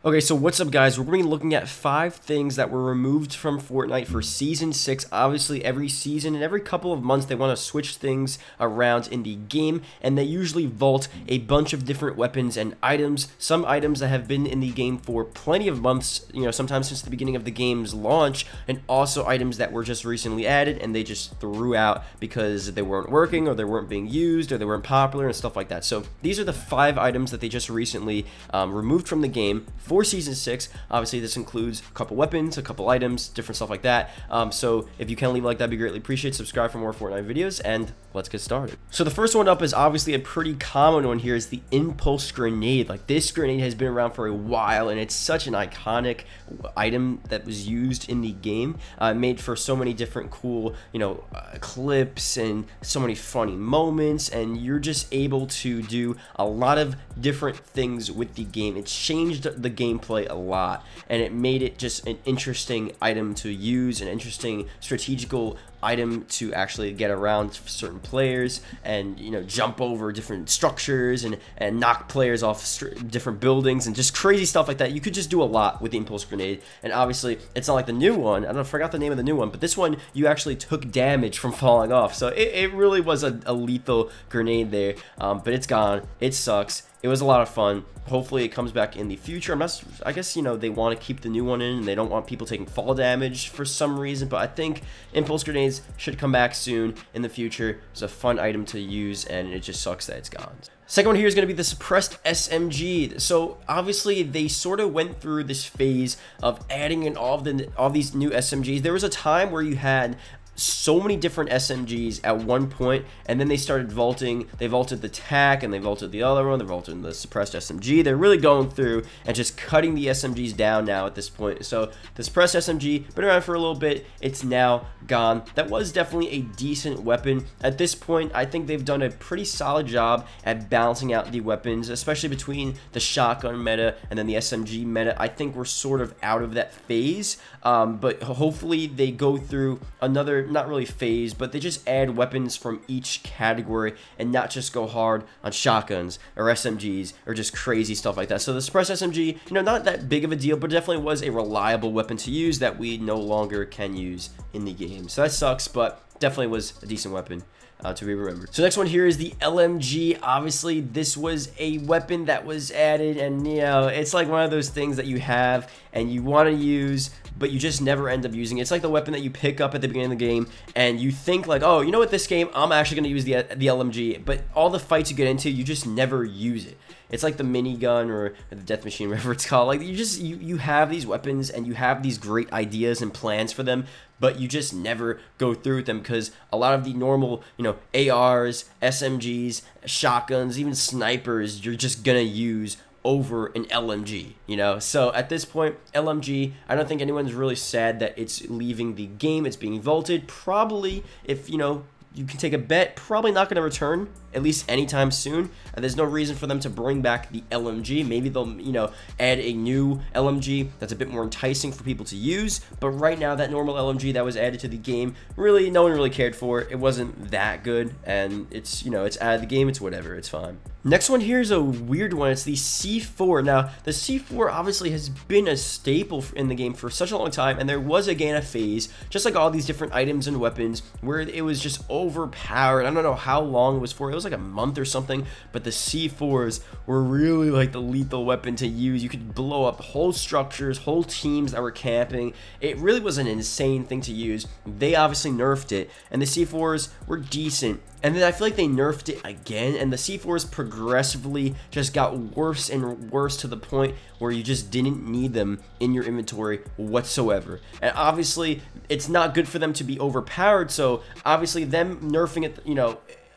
Okay, so what's up guys? We're going to be looking at 5 things that were removed from Fortnite for Season 6. Obviously, every season and every couple of months they want to switch things around in the game, and they usually vault a bunch of different weapons and items. Some items that have been in the game for plenty of months, sometimes since the beginning of the game's launch, and also items that were just recently added and they just threw out because they weren't working or they weren't being used or they weren't popular and stuff like that. So these are the 5 items that they just recently removed from the game for Season 6. Obviously, this includes a couple weapons, a couple items, different stuff like that. So if you can leave a like, that'd be greatly appreciated. Subscribe for more Fortnite videos, and let's get started. So the first one up is obviously a pretty common one here, is the impulse grenade. Like, this grenade has been around for a while, and it's such an iconic item that was used in the game, made for so many different cool, clips and so many funny moments, and you're just able to do a lot of different things with the game. It changed the gameplay a lot, and it made it just an interesting item to use, an interesting strategical item to actually get around certain players and jump over different structures and knock players off different buildings and just crazy stuff like that. You could just do a lot with the impulse grenade, and obviously it's not like the new one. I forgot the name of the new one, but this one you actually took damage from falling off, so it really was a lethal grenade there. But it's gone. It sucks. It was a lot of fun. Hopefully it comes back in the future. I guess they want to keep the new one in, and they don't want people taking fall damage for some reason, but I think impulse grenades should come back soon in the future. It's a fun item to use, and it just sucks that it's gone. Second one here is going to be the suppressed SMG. So obviously they sort of went through this phase of adding in all these new SMGs. There was a time where you had so many different SMGs at one point, and then they started vaulting. They vaulted the TAC, and they vaulted the other one. They vaulted the suppressed SMG. They're really going through and just cutting the SMGs down now at this point. So the suppressed SMG, been around for a little bit, it's now gone. That was definitely a decent weapon. At this point, I think they've done a pretty solid job at balancing out the weapons, especially between the shotgun meta and then the SMG meta. I think we're sort of out of that phase, but hopefully they go through another, not really phase, but they just add weapons from each category and not just go hard on shotguns or SMGs or just crazy stuff like that. So the suppressed SMG, not that big of a deal, but definitely was a reliable weapon to use that we no longer can use in the game. So that sucks, but definitely was a decent weapon to be remembered. So next one here is the LMG. Obviously, this was a weapon that was added, and it's like one of those things that you have and you want to use, but you just never end up using it. It's like the weapon that you pick up at the beginning of the game, and you think like, oh, what, this game, I'm actually going to use the LMG, but all the fights you get into, you just never use it. It's like the minigun or the death machine, whatever it's called. Like, you have these weapons and you have these great ideas and plans for them, but you just never go through with them because a lot of the normal, ARs, SMGs, shotguns, even snipers, you're just gonna use over an LMG, So at this point, LMG, I don't think anyone's really sad that it's leaving the game. It's being vaulted. Probably, if you can take a bet, probably not going to return, at least anytime soon. There's no reason for them to bring back the LMG. Maybe they'll, add a new LMG that's a bit more enticing for people to use. But right now, that normal LMG that was added to the game, really, no one really cared for it. It wasn't that good, and it's, it's out of the game. It's whatever. It's fine. Next one here is a weird one. It's the C4. Now, the C4 obviously has been a staple in the game for such a long time, and there was, again, a phase, just like all these different items and weapons, where it was just overpowered. I don't know how long it was for. It was like a month or something, but the C4s were really like the lethal weapon to use. You could blow up whole structures, whole teams that were camping. It really was an insane thing to use. They obviously nerfed it, and the C4s were decent. And then I feel like they nerfed it again, and the C4s progressively just got worse and worse to the point where you just didn't need them in your inventory whatsoever. And obviously, it's not good for them to be overpowered, so obviously them nerfing it,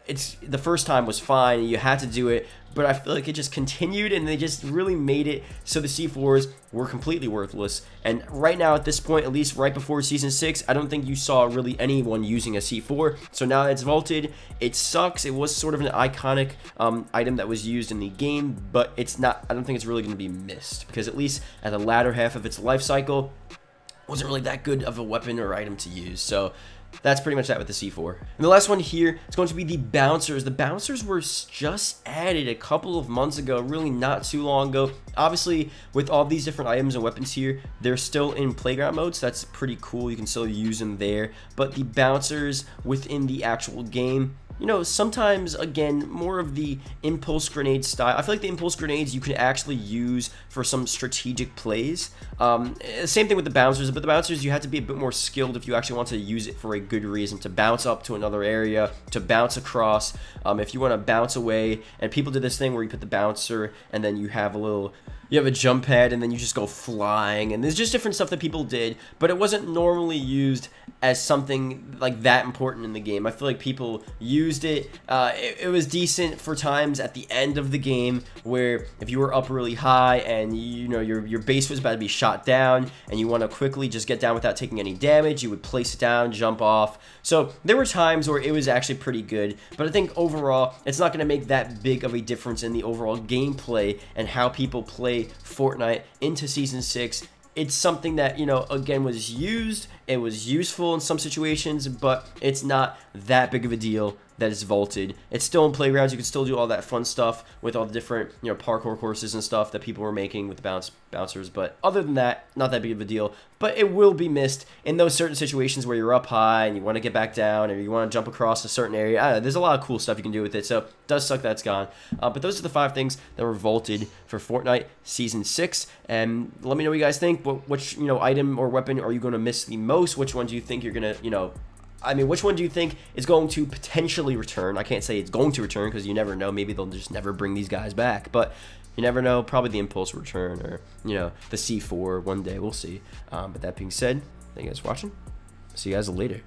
it's the first time was fine, you had to do it, but I feel like it just continued, and they just really made it so the C4s were completely worthless. And right now, at this point, at least right before Season 6, I don't think you saw really anyone using a C4. So now that it's vaulted, it sucks. It was sort of an iconic item that was used in the game, but it's not, I don't think it's really going to be missed, because at least at the latter half of its life cycle, it wasn't really that good of a weapon or item to use. So that's pretty much that with the C4. And the last one here is going to be the bouncers. The bouncers were just added a couple of months ago, really not too long ago. Obviously, with all these different items and weapons here, they're still in playground mode, so that's pretty cool. You can still use them there. But the bouncers within the actual game, you know, sometimes, again, more of the impulse grenade style. I feel like the impulse grenades you can actually use for some strategic plays. Same thing with the bouncers, but the bouncers, you have to be a bit more skilled if you actually want to use it for a good reason, to bounce up to another area, to bounce across. If you want to bounce away, and people did this thing where you put the bouncer, and then you have a jump pad, and then you just go flying, and there's just different stuff that people did, but it wasn't normally used as something like that important in the game. I feel like people used it. It was decent for times at the end of the game where if you were up really high and you know your base was about to be shot down and you want to quickly just get down without taking any damage, you would place it down, jump off. So there were times where it was actually pretty good, but I think overall it's not going to make that big of a difference in the overall gameplay and how people play Fortnite into Season 6. It's something that, you know, again, was used. It was useful in some situations, but it's not that big of a deal that is vaulted. It's still in playgrounds. You can still do all that fun stuff with all the different, you know, parkour courses and stuff that people were making with the bouncers. But other than that, not that big of a deal. But it will be missed in those certain situations where you're up high and you want to get back down, or you want to jump across a certain area. I don't know, there's a lot of cool stuff you can do with it. So it does suck that it's gone. But those are the 5 things that were vaulted for Fortnite Season 6. And let me know what you guys think. Which, you know, item or weapon are you going to miss the most? Which one do you think you're going to, you know, which one do you think is going to potentially return? I can't say it's going to return because you never know. Maybe they'll just never bring these guys back. But you never know. Probably the Impulse return, or, you know, the C4 one day. We'll see. But that being said, thank you guys for watching. See you guys later.